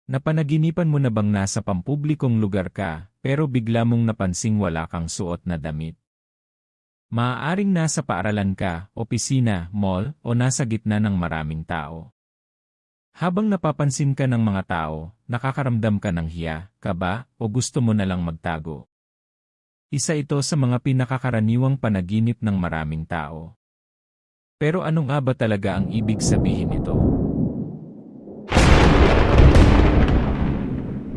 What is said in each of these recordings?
Napanaginipan mo na bang nasa pampublikong lugar ka, pero bigla mong napansing wala kang suot na damit? Maaaring nasa paaralan ka, opisina, mall, o nasa gitna ng maraming tao. Habang napapansin ka ng mga tao, nakakaramdam ka ng hiya, kaba, o gusto mo na lang magtago. Isa ito sa mga pinakakaraniwang panaginip ng maraming tao. Pero ano nga ba talaga ang ibig sabihin nito?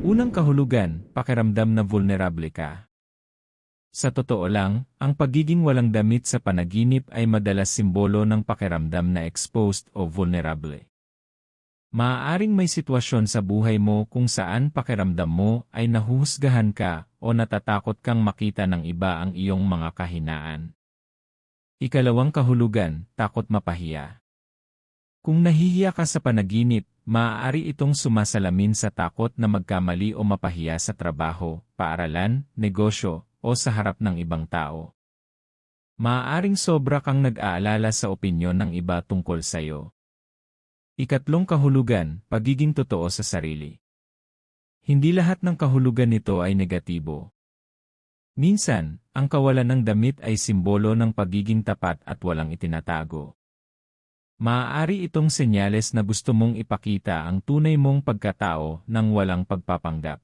Unang kahulugan, pakiramdam na vulnerable ka. Sa totoo lang, ang pagiging walang damit sa panaginip ay madalas simbolo ng pakiramdam na exposed o vulnerable. Maaaring may sitwasyon sa buhay mo kung saan pakiramdam mo ay nahuhusgahan ka o natatakot kang makita ng iba ang iyong mga kahinaan. Ikalawang kahulugan, takot mapahiya. Kung nahihiya ka sa panaginip, maaari itong sumasalamin sa takot na magkamali o mapahiya sa trabaho, paaralan, negosyo, o sa harap ng ibang tao. Maaaring sobra kang nag-aalala sa opinyon ng iba tungkol sa'yo. Ikatlong kahulugan, pagiging totoo sa sarili. Hindi lahat ng kahulugan nito ay negatibo. Minsan, ang kawalan ng damit ay simbolo ng pagiging tapat at walang itinatago. Maaari itong senyales na gusto mong ipakita ang tunay mong pagkatao nang walang pagpapanggap.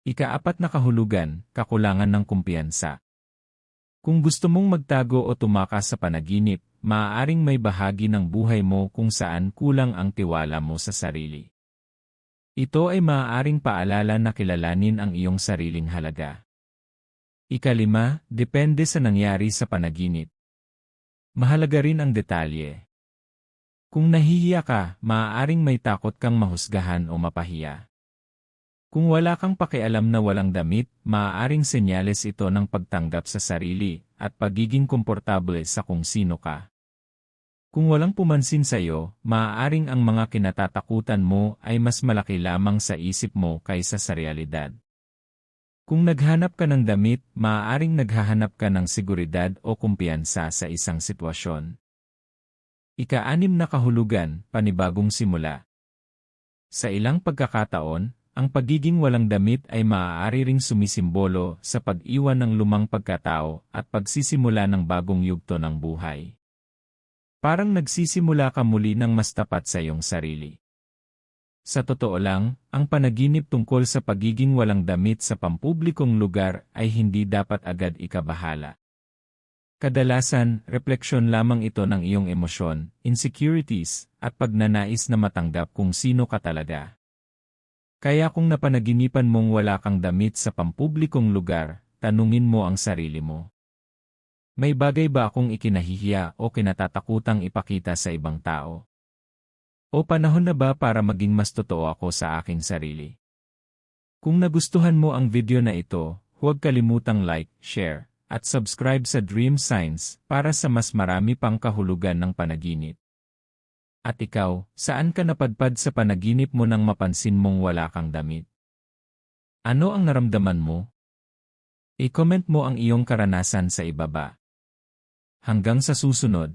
Ikaapat na kahulugan, kakulangan ng kumpiyansa. Kung gusto mong magtago o tumakas sa panaginip, maaaring may bahagi ng buhay mo kung saan kulang ang tiwala mo sa sarili. Ito ay maaaring paalala na kilalanin ang iyong sariling halaga. Ikalima, depende sa nangyari sa panaginip. Mahalaga rin ang detalye. Kung nahihiya ka, maaaring may takot kang mahusgahan o mapahiya. Kung wala kang pakialam na walang damit, maaaring senyales ito ng pagtanggap sa sarili at pagiging komportable sa kung sino ka. Kung walang pumansin sa iyo, maaaring ang mga kinatatakutan mo ay mas malaki lamang sa isip mo kaysa sa realidad. Kung naghanap ka ng damit, maaaring naghahanap ka ng seguridad o kumpiyansa sa isang sitwasyon. Ika-6 na kahulugan, panibagong simula. Sa ilang pagkakataon, ang pagiging walang damit ay maaari ring sumisimbolo sa pag-iwan ng lumang pagkatao at pagsisimula ng bagong yugto ng buhay. Parang nagsisimula ka muli ng mas tapat sa iyong sarili. Sa totoo lang, ang panaginip tungkol sa pagiging walang damit sa pampublikong lugar ay hindi dapat agad ikabahala. Kadalasan, refleksyon lamang ito ng iyong emosyon, insecurities, at pagnanais na matanggap kung sino ka talaga. Kaya kung napanaginipan mong wala kang damit sa pampublikong lugar, tanungin mo ang sarili mo. May bagay ba akong ikinahihiya o kinatatakutang ipakita sa ibang tao? O panahon na ba para maging mas totoo ako sa aking sarili? Kung nagustuhan mo ang video na ito, huwag kalimutang like, share, at subscribe sa Dream Signs para sa mas marami pang kahulugan ng panaginip. At ikaw, saan ka napadpad sa panaginip mo nang mapansin mong wala kang damit? Ano ang naramdaman mo? I-comment mo ang iyong karanasan sa ibaba. Hanggang sa susunod.